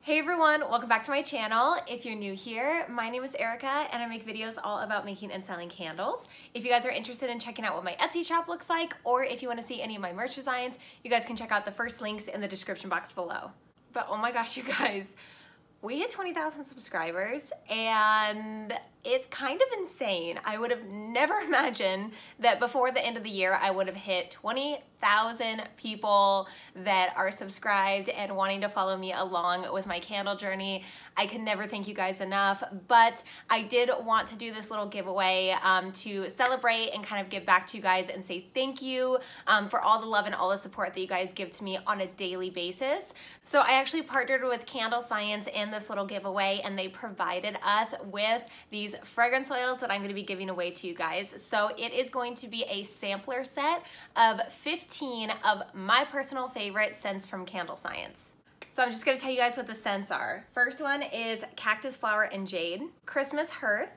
Hey everyone, welcome back to my channel. If you're new here, my name is Erica and I make videos all about making and selling candles. If you guys are interested in checking out what my Etsy shop looks like, or if you want to see any of my merch designs, you guys can check out the first links in the description box below. But oh my gosh, you guys, we hit 20,000 subscribers and it's kind of insane. I would have never imagined that before the end of the year I would have hit 20,000 people that are subscribed and wanting to follow me along with my candle journey. I can never thank you guys enough, but I did want to do this little giveaway to celebrate and kind of give back to you guys and say thank you for all the love and all the support that you guys give to me on a daily basis. So I actually partnered with Candle Science in this little giveaway and they provided us with these fragrance oils that I'm going to be giving away to you guys. So it is going to be a sampler set of 15 of my personal favorite scents from Candle Science. So I'm just going to tell you guys what the scents are. First one is Cactus Flower and Jade, Christmas Hearth,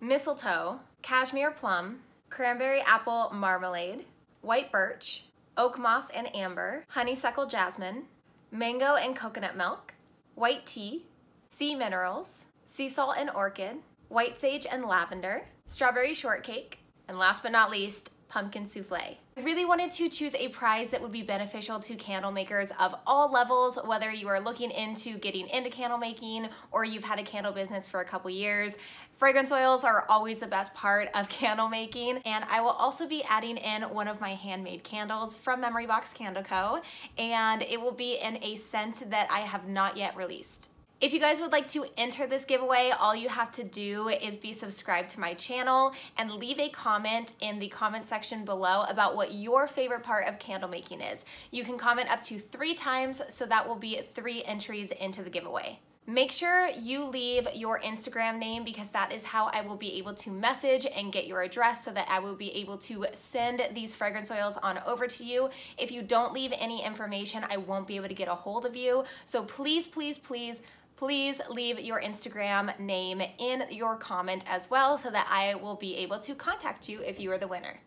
Mistletoe, Cashmere Plum, Cranberry Apple Marmalade, White Birch, Oak Moss and Amber, Honeysuckle Jasmine, Mango and Coconut Milk, White Tea, Sea Minerals, Sea Salt and Orchid, White Sage and Lavender, Strawberry Shortcake, and last but not least, Pumpkin Souffle. I really wanted to choose a prize that would be beneficial to candle makers of all levels, whether you are looking into getting into candle making or you've had a candle business for a couple years. Fragrance oils are always the best part of candle making, and I will also be adding in one of my handmade candles from Memory Box Candle Co, and it will be in a scent that I have not yet released. If you guys would like to enter this giveaway, all you have to do is be subscribed to my channel and leave a comment in the comment section below about what your favorite part of candle making is. You can comment up to 3 times, so that will be 3 entries into the giveaway. Make sure you leave your Instagram name because that is how I will be able to message and get your address so that I will be able to send these fragrance oils on over to you. If you don't leave any information, I won't be able to get a hold of you. So please, please, please, please leave your Instagram name in your comment as well so that I will be able to contact you if you are the winner.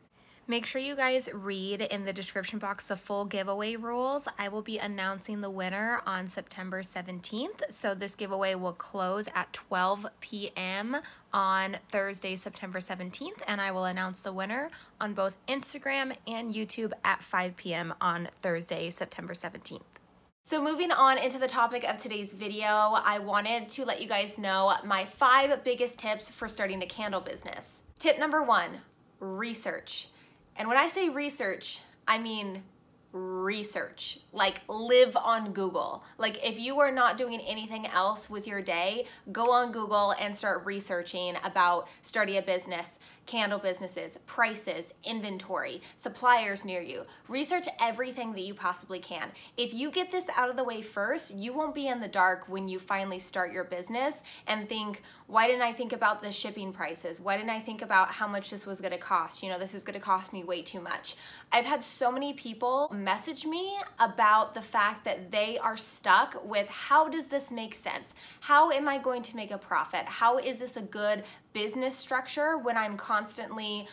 Make sure you guys read in the description box the full giveaway rules. I will be announcing the winner on September 17th. So this giveaway will close at 12 p.m. on Thursday, September 17th, and I will announce the winner on both Instagram and YouTube at 5 p.m. on Thursday, September 17th. So moving on into the topic of today's video, I wanted to let you guys know my 5 biggest tips for starting a candle business. Tip number 1, research. And when I say research, I mean research. Like, live on Google. Like, if you are not doing anything else with your day, go on Google and start researching about starting a business, candle businesses, prices, inventory, suppliers near you. Research everything that you possibly can. If you get this out of the way first, you won't be in the dark when you finally start your business and think, why didn't I think about the shipping prices? Why didn't I think about how much this was gonna cost? You know, this is gonna cost me way too much. I've had so many people message me about the fact that they are stuck with, how does this make sense? How am I going to make a profit? How is this a good business structure when I'm constantly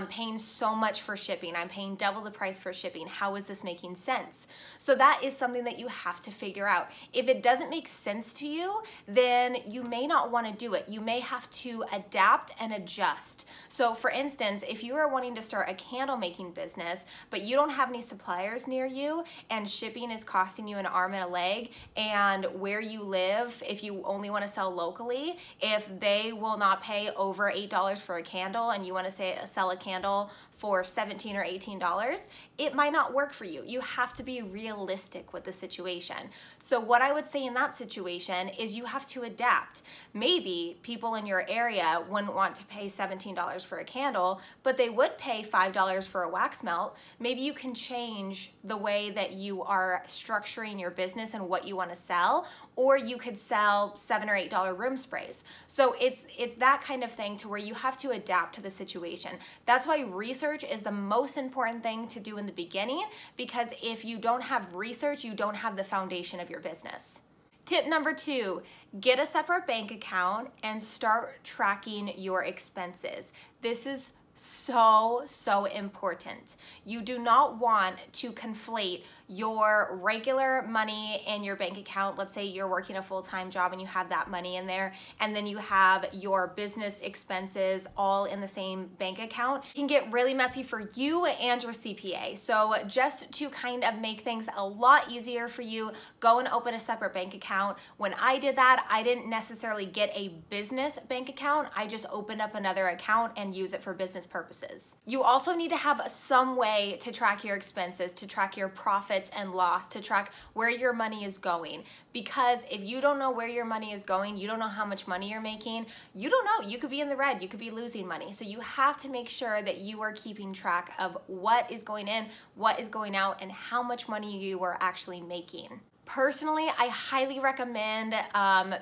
paying so much for shipping? I'm paying double the price for shipping. How is this making sense? So that is something that you have to figure out. If it doesn't make sense to you, then you may not want to do it. You may have to adapt and adjust. So for instance, if you are wanting to start a candle making business, but you don't have any suppliers near you and shipping is costing you an arm and a leg, and where you live, if you only want to sell locally, if they will not pay over $8 for a candle and you want to sell a candle for $17 or $18, it might not work for you. You have to be realistic with the situation. So what I would say in that situation is you have to adapt. Maybe people in your area wouldn't want to pay $17 for a candle, but they would pay $5 for a wax melt. Maybe you can change the way that you are structuring your business and what you want to sell, or you could sell $7 or $8 room sprays. So it's that kind of thing to where you have to adapt to the situation. That's why research is the most important thing to do in the beginning, because if you don't have research, you don't have the foundation of your business. Tip number 2, get a separate bank account and start tracking your expenses. This is so important. You do not want to conflate your regular money in your bank account. Let's say you're working a full-time job and you have that money in there, and then you have your business expenses all in the same bank account. It can get really messy for you and your CPA. So just to kind of make things a lot easier for you, go and open a separate bank account. When I did that, I didn't necessarily get a business bank account. I just opened up another account and use it for business purposes. You also need to have some way to track your expenses, to track your profits and loss, to track where your money is going. Because if you don't know where your money is going, you don't know how much money you're making, you don't know, you could be in the red, you could be losing money. So you have to make sure that you are keeping track of what is going in, what is going out, and how much money you are actually making. Personally, I highly recommend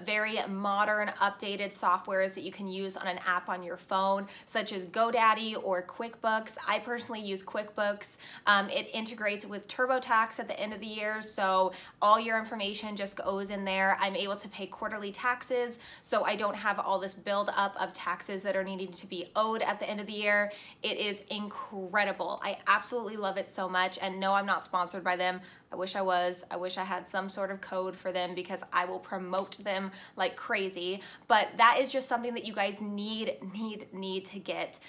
very modern, updated softwares that you can use on an app on your phone, such as GoDaddy or QuickBooks. I personally use QuickBooks. It integrates with TurboTax at the end of the year, so all your information just goes in there. I'm able to pay quarterly taxes, so I don't have all this build up of taxes that are needing to be owed at the end of the year. It is incredible. I absolutely love it so much, and no, I'm not sponsored by them. I wish I was. I wish I had some sort of code for them because I will promote them like crazy. But that is just something that you guys need to get.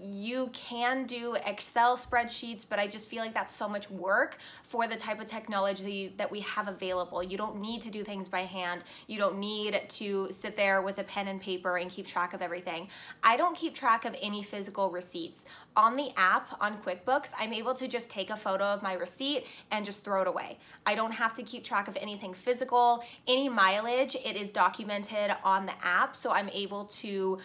You can do Excel spreadsheets, but I just feel like that's so much work for the type of technology that we have available. You don't need to do things by hand. You don't need to sit there with a pen and paper and keep track of everything. I don't keep track of any physical receipts. On the app, on QuickBooks, I'm able to just take a photo of my receipt and just throw it away. I don't have to keep track of anything physical. Any mileage, it is documented on the app, so I'm able to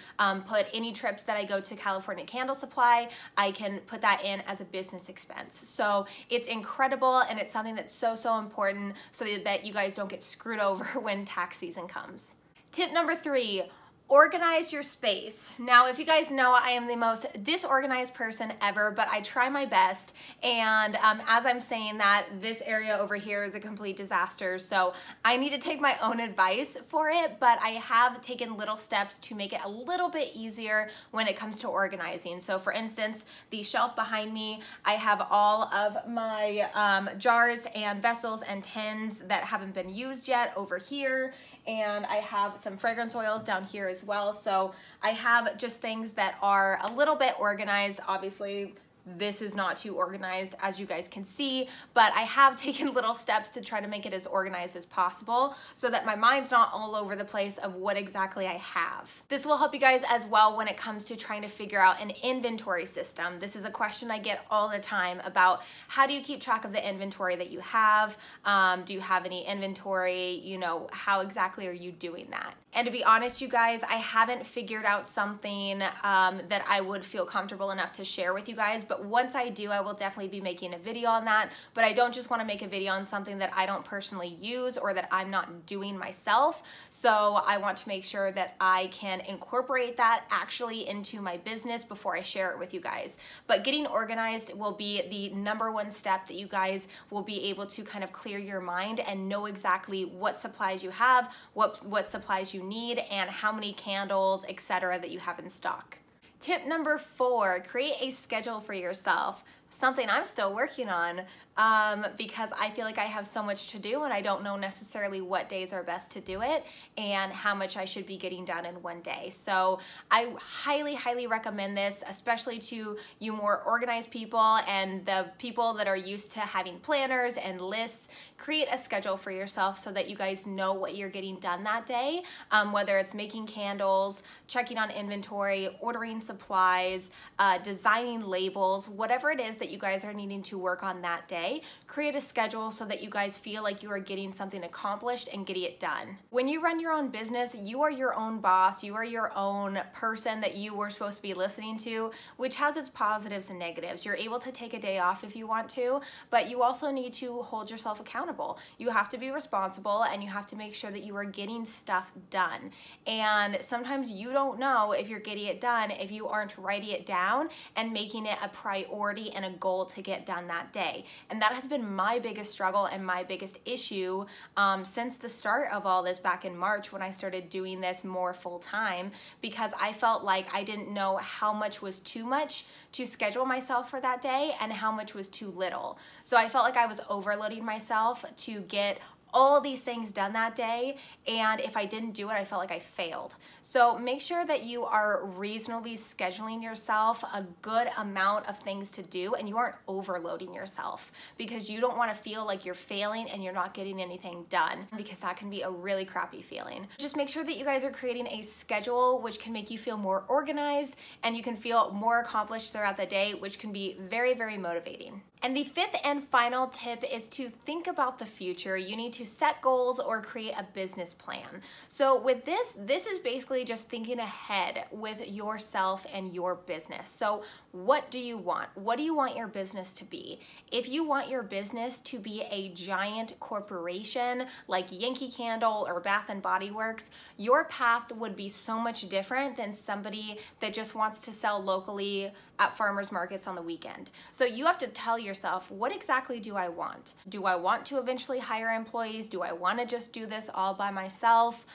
put any trips that I go to California Candle Supply, I can put that in as a business expense. So it's incredible, and it's something that's so important so that you guys don't get screwed over when tax season comes. Tip number 3, organize your space. Now, if you guys know, I am the most disorganized person ever, but I try my best. And as I'm saying that, this area over here is a complete disaster. So I need to take my own advice for it, but I have taken little steps to make it a little bit easier when it comes to organizing. So for instance, the shelf behind me, I have all of my jars and vessels and tins that haven't been used yet over here. And I have some fragrance oils down here as well. So I have just things that are a little bit organized. Obviously, this is not too organized, as you guys can see, but I have taken little steps to try to make it as organized as possible so that my mind's not all over the place of what exactly I have. This will help you guys as well when it comes to trying to figure out an inventory system. This is a question I get all the time about how do you keep track of the inventory that you have? Do you have any inventory? You know, how exactly are you doing that? And to be honest, you guys, I haven't figured out something that I would feel comfortable enough to share with you guys, but once I do, I will definitely be making a video on that. But I don't just want to make a video on something that I don't personally use or that I'm not doing myself. So I want to make sure that I can incorporate that actually into my business before I share it with you guys. But getting organized will be the #1 step that you guys will be able to kind of clear your mind and know exactly what supplies you have, what supplies you need, and how many candles, etc. that you have in stock. Tip number 4, create a schedule for yourself. Something I'm still working on because I feel like I have so much to do and I don't know necessarily what days are best to do it and how much I should be getting done in one day. So I highly recommend this, especially to you more organized people and the people that are used to having planners and lists. Create a schedule for yourself so that you guys know what you're getting done that day, whether it's making candles, checking on inventory, ordering supplies, designing labels, whatever it is that you guys are needing to work on that day. Create a schedule so that you guys feel like you are getting something accomplished and getting it done. When you run your own business, you are your own boss, you are your own person that you were supposed to be listening to, which has its positives and negatives. You're able to take a day off if you want to, but you also need to hold yourself accountable. You have to be responsible and you have to make sure that you are getting stuff done. And sometimes you don't know if you're getting it done if you aren't writing it down and making it a priority and a goal to get done that day. And And that has been my biggest struggle and my biggest issue since the start of all this back in March when I started doing this more full time, because I felt like I didn't know how much was too much to schedule myself for that day and how much was too little. So I felt like I was overloading myself to get all these things done that day, and if I didn't do it, I felt like I failed. So make sure that you are reasonably scheduling yourself a good amount of things to do and you aren't overloading yourself, because you don't want to feel like you're failing and you're not getting anything done, because that can be a really crappy feeling. Just make sure that you guys are creating a schedule which can make you feel more organized and you can feel more accomplished throughout the day, which can be very, very motivating. And the fifth and final tip is to think about the future. You need to set goals or create a business plan. So with this is basically just thinking ahead with yourself and your business. So what do you want? What do you want your business to be? If you want your business to be a giant corporation like Yankee Candle or Bath and Body Works, your path would be so much different than somebody that just wants to sell locally at farmers markets on the weekend. So you have to tell yourself, what exactly do I want? Do I want to eventually hire employees? Do I want to just do this all by myself?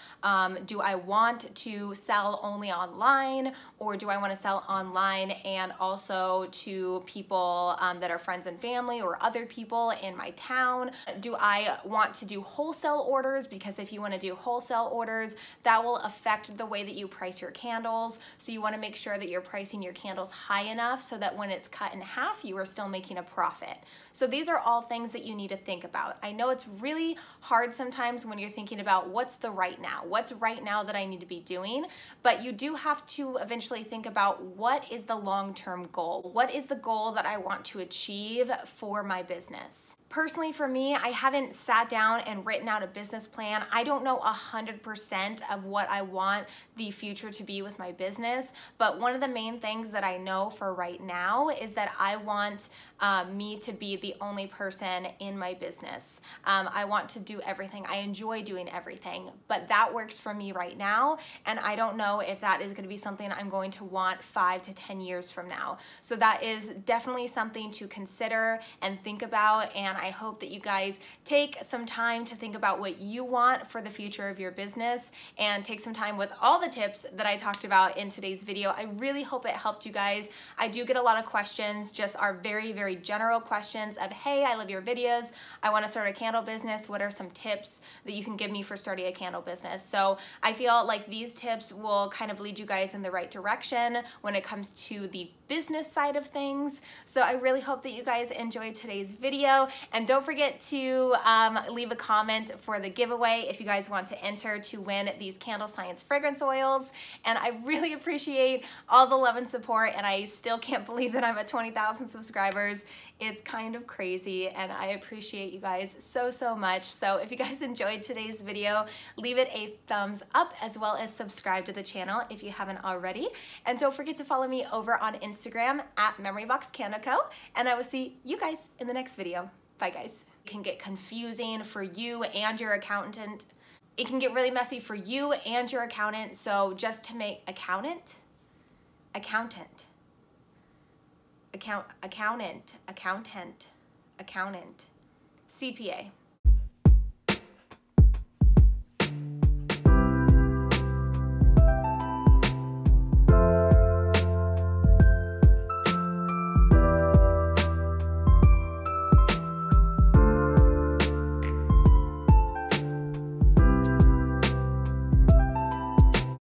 Do I want to sell only online, or do I want to sell online and also to people that are friends and family or other people in my town? Do I want to do wholesale orders? Because if you want to do wholesale orders, that will affect the way that you price your candles. So you want to make sure that you're pricing your candles high enough so that when it's cut in half, you are still making a profit. So these are all things that you need to think about. I know it's really hard sometimes when you're thinking about what's the right now, what's right now that I need to be doing, but you do have to eventually think about what is the long-term goal? What is the goal that I want to achieve for my business? Personally, for me, I haven't sat down and written out a business plan. I don't know 100% of what I want the future to be with my business, but one of the main things that I know for right now is that I want me to be the only person in my business. I want to do everything. I enjoy doing everything, but that works for me right now, and I don't know if that is going to be something I'm going to want 5 to 10 years from now. So that is definitely something to consider and think about, and I hope that you guys take some time to think about what you want for the future of your business and take some time with all the tips that I talked about in today's video. I really hope it helped you guys. I do get a lot of questions, just are very, very general questions of, hey, I love your videos. I want to start a candle business. What are some tips that you can give me for starting a candle business? So I feel like these tips will kind of lead you guys in the right direction when it comes to the business side of things. So I really hope that you guys enjoyed today's video, and don't forget to leave a comment for the giveaway if you guys want to enter to win these Candle Science fragrance oils. And I really appreciate all the love and support, and I still can't believe that I'm at 20,000 subscribers. It's kind of crazy, and I appreciate you guys so, so much. So if you guys enjoyed today's video, leave it a thumbs up, as well as subscribe to the channel if you haven't already. And don't forget to follow me over on Instagram at MemoryBoxCandleCo, and I will see you guys in the next video. Bye, guys. It can get confusing for you and your accountant. It can get really messy for you and your accountant. So just to make accountant, CPA.